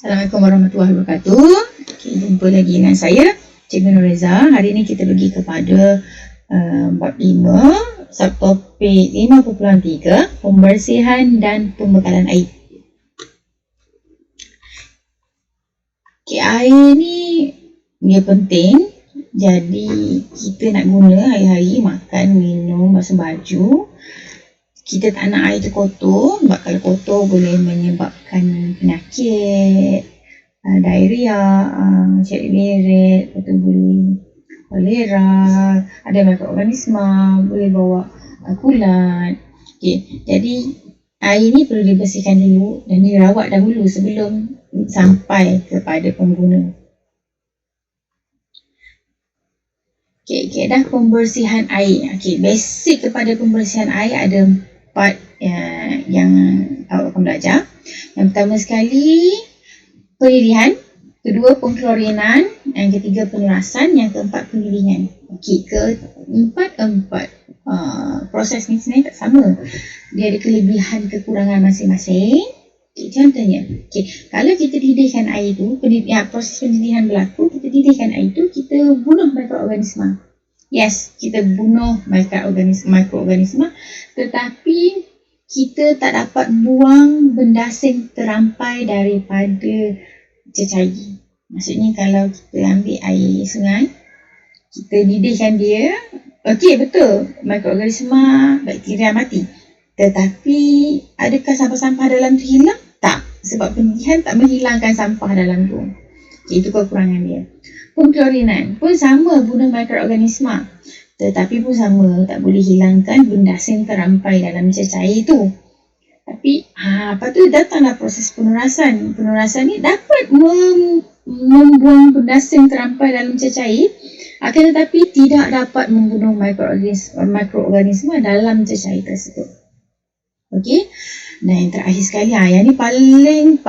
Assalamualaikum warahmatullahi wabarakatuh. Okay, jumpa lagi dengan saya, Cikgu Nureza. Hari ini kita pergi kepada bab 5, subtopik 5.3, pembersihan dan pembekalan air. Okay, air ni dia penting. Jadi kita nak guna hari-hari, makan, minum, basuh baju. Kita tak nak air tu kotor, sebab kalau kotor boleh menyebabkan penyakit, diarrhea, cari beret, lepas tu boleh kolera, ada mikroorganisma, boleh bawa kulat. Okay. Jadi air ni perlu dibersihkan dulu dan dirawat dahulu sebelum sampai kepada pengguna. Okay, dah pembersihan air. Okay, basic kepada pembersihan air ada 4 yang awak akan belajar. Yang pertama sekali, pendidihan. Kedua, pengklorinan. Yang ketiga, penerasan. Yang keempat, penggilingan. Okay, keempat proses ni sebenarnya tak sama. Dia ada kelebihan kekurangan masing-masing. Okay, contohnya, kalau kita didihkan air tu, proses pendidihan berlaku, kita didihkan air tu, kita bunuh mikroorganisma. Yes, kita bunuh mikroorganisma, tetapi kita tak dapat buang benda asing terampai daripada cecair. Maksudnya kalau kita ambil air sungai, kita didihkan dia, okey betul, mikroorganisma, bakteria mati. Tetapi adakah sampah-sampah dalam tu hilang? Tak, sebab pendidihan tak menghilangkan sampah dalam tu. Okay, itu kekurangan dia. Pengklorinan pun sama, bunuh mikroorganisma, tetapi pun sama, tak boleh hilangkan benda asing terampai dalam cecair tu. Tapi lepas tu datanglah proses penerasan. Penerasan ni dapat membuang benda asing terampai dalam cecair, akan tetapi tidak dapat membunuh mikroorganisma dalam cecair tersebut. Okey. Dan yang terakhir sekali, yang ni paling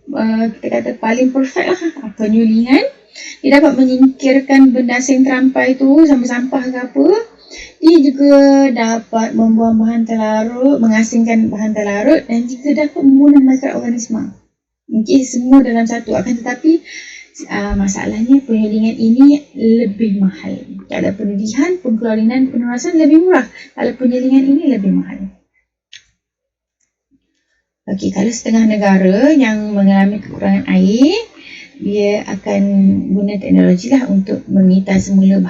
kita kata paling perfect lah, penyulingan. Dia dapat menyingkirkan benda asing terampai tu, sampah-sampah ke apa. Dia juga dapat membuang bahan terlarut, mengasingkan bahan terlarut, dan juga dapat membunuh mikroorganisma. Okey, semua dalam satu. Akan tetapi masalahnya penyulingan ini lebih mahal. Kalau pendidihan, pengklorinan, penerasan lebih murah. Kalau penyulingan ini lebih mahal. Okey, kalau setengah negara yang mengalami kekurangan air, dia akan guna teknologi lah untuk menyita semula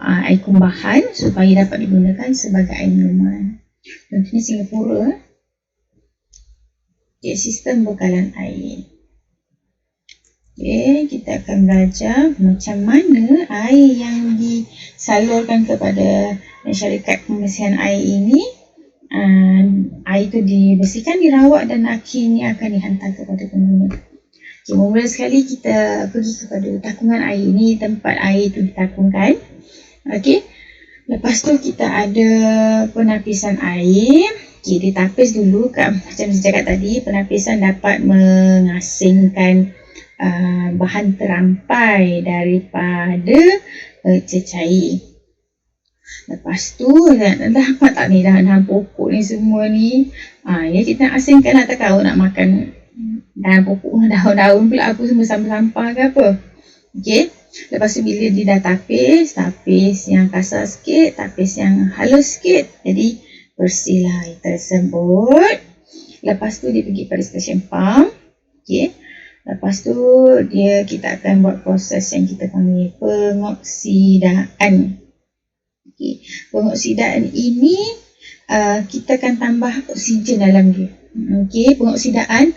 air kumbahan supaya dapat digunakan sebagai air minuman. Contohnya Singapura. Okay, sistem bekalan air. Okay, kita akan belajar macam mana air yang disalurkan kepada syarikat pembersihan air ini, air itu dibersihkan, dirawat dan akhirnya akan dihantar kepada pengguna. Okay, mula sekali kita pergi kepada takungan air. Ini tempat air itu ditakungkan. Okey. Lepas tu kita ada penapisan air. Okay, ditapis dulu. Macam saya cakap tadi, penapisan dapat mengasingkan bahan terampai daripada cecair. Lepas tu dah dapat tak ni dahan-dahan pokok ni semua ni. Ya kita nak asingkan lah, tak kau nak makan dahan pokok, daun-daun pula apa semua sampah-sampah ke apa. Okey. Lepas tu bila dia dah tapis yang kasar sikit, tapis yang halus sikit, jadi bersihlah air tersebut. Lepas tu dia pergi pada stesen pump. Okey. Lepas tu kita akan buat proses yang kita panggil pengoksidaan. Okay. Pengoksidaan ini kita akan tambah oksigen dalam dia. Okey, pengoksidaan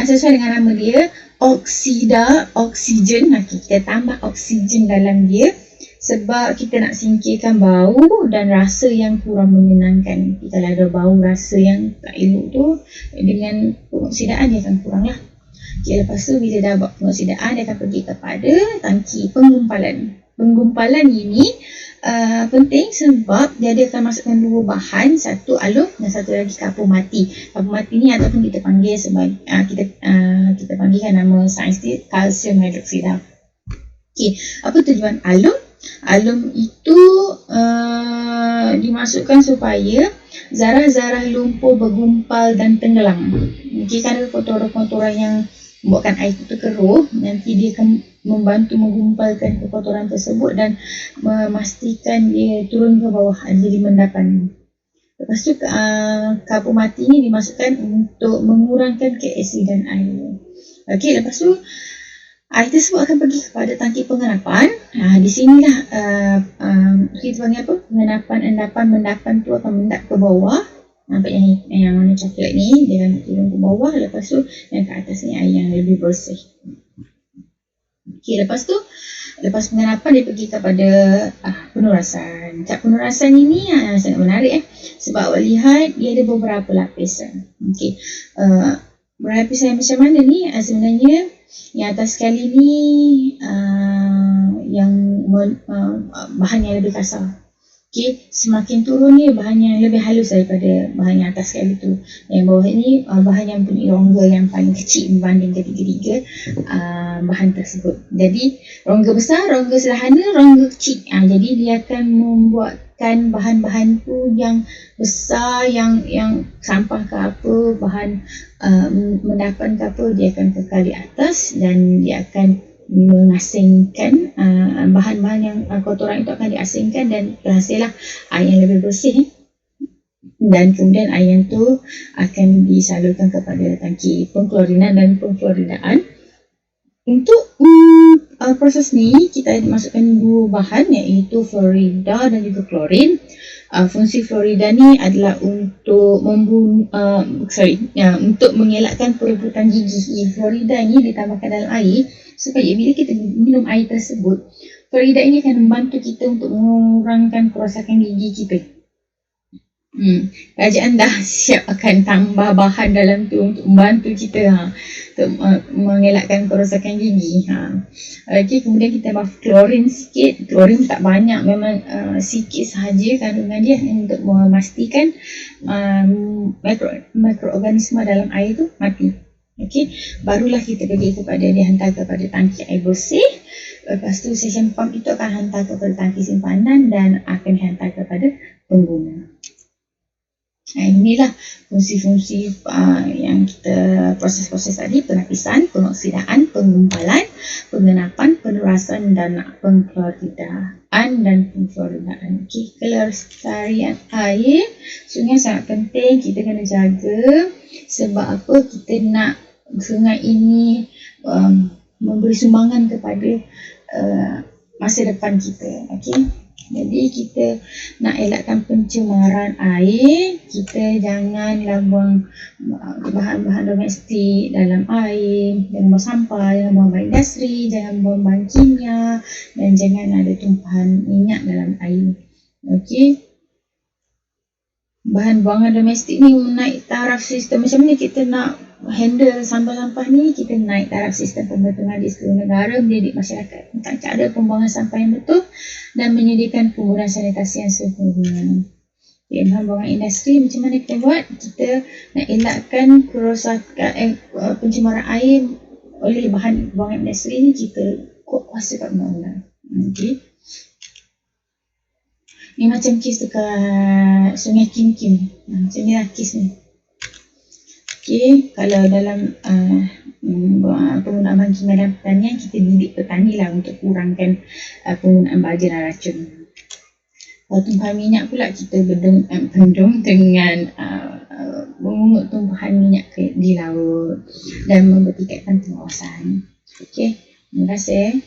sesuai dengan nama dia, oksigen. Kita tambah oksigen dalam dia sebab kita nak singkirkan bau dan rasa yang kurang menyenangkan. Kalau ada bau rasa yang tak elok tu, dengan pengoksidaan dia akan kurang lah. Okay, lepas tu bila dah buat pengoksidaan, dia akan pergi kepada tangki penggumpalan. Penggumpalan ini penting sebab dia akan masukkan dua bahan, satu alum dan satu lagi kapur mati. Kapur mati ni ataupun kita panggil sebagai kita panggilkan nama sains dia kalsium hidroksida. Okey, apa tujuan alum? Alum itu dimasukkan supaya zarah-zarah lumpur bergumpal dan tenggelam. Okey, kerana kotoran-kotoran yang membuatkan air itu keruh, nanti dia akan membantu menggumpalkan kotoran tersebut dan memastikan dia turun ke bawah, jadi mendapan. Lepas tu kapur mati ni dimasukkan untuk mengurangkan keasidan air. Okey, lepas tu air tersebut akan pergi kepada tangki pengenapan. Di sinilah kita panggil apa? Pengenapan, endapan, mendapan tu akan mendap ke bawah. Nampak yang warna coklat ni, dia akan turun ke bawah. Lepas tu yang ke atas ni air yang lebih bersih. Okey, lepas tu lepas pengenapan dia pergi kepada penurasan. Penurasan ini sangat menarik sebab awak lihat dia ada beberapa lapisan. Okey. Lapisan macam mana ni? Sebenarnya yang atas sekali ni yang bahan yang lebih kasar. Okey, semakin turun ni bahan yang lebih halus daripada bahan yang atas sekali tu. Yang bawah ni bahan yang punya rongga yang paling kecil berbanding ketiga-tiga bahan tersebut. Jadi rongga besar, rongga sederhana, rongga kecil. Jadi dia akan membuatkan bahan-bahan tu yang besar, yang sampah ke apa, bahan mendapan ke apa, dia akan kekal di atas dan dia akan mengasingkan bahan-bahan yang kotoran itu akan diasingkan dan terhasillah air yang lebih bersih. Dan kemudian air yang tu akan disalurkan kepada tangki pengklorinan dan pengfluoridaan. Untuk proses ni kita masukkan dua bahan iaitu fluorida dan juga klorin. Fungsi fluorida ni adalah untuk untuk mengelakkan perebutan gigi. Fluorida ni ditambahkan dalam air supaya bila kita minum air tersebut, fluorida ini akan membantu kita untuk mengurangkan kerosakan gigi kita. Kerajaan dah siap akan tambah bahan dalam tu untuk membantu kita untuk mengelakkan kerosakan gigi. Okey, kemudian kita tambah klorin sikit. Klorin tak banyak, memang sikit sahaja kandungan dia untuk memastikan mikroorganisma dalam air tu mati. Okey, barulah kita pergi kepada dihantar kepada tangki air bersih. Lepas tu session pump itu akan hantar kepada tangki simpanan dan akan dihantar kepada pengguna. Inilah fungsi-fungsi yang kita proses-proses tadi: penapisan, pengoksidaan, penggumpalan, pengenapan, penurasan dan pengkloridaan dan pengfluoridaan. Okey, kelestarian air sungai sangat penting, kita kena jaga. Sebab apa? Kita nak sungai ini memberi sumbangan kepada masa depan kita. Okey, jadi kita nak elakkan pencemaran air. Kita janganlah buang bahan-bahan domestik dalam air, jangan buang sampah, jangan buang bahan industri, jangan buang bahan kimia dan jangan ada tumpahan minyak dalam air. Okey, bahan buangan domestik ni naik taraf sistem. Macam mana kita nak handle sampah-sampah ni? Kita naik taraf sistem pembetulan di seluruh negara, mendidik masyarakat tentang cara pembuangan sampah yang betul dan menyediakan penggunaan sanitasi yang sempurna. Bahan buangan industri macam mana kita buat? Kita nak elakkan kerosakan pencemaran air oleh bahan buangan industri ni, kita kuasa kat undang-undang. Okey, ni macam kes dekat Sungai Kim Kim. Macam ni lah kes ni. Okey, kalau dalam penggunaan bahan kimia dalam pertanian, kita didik petani lah untuk kurangkan penggunaan baja dan racun. Kalau tumpahan minyak pula, kita bendung dengan memungut tumpahan minyak di laut dan mempertingkatkan pengawasan. Okey, terima kasih.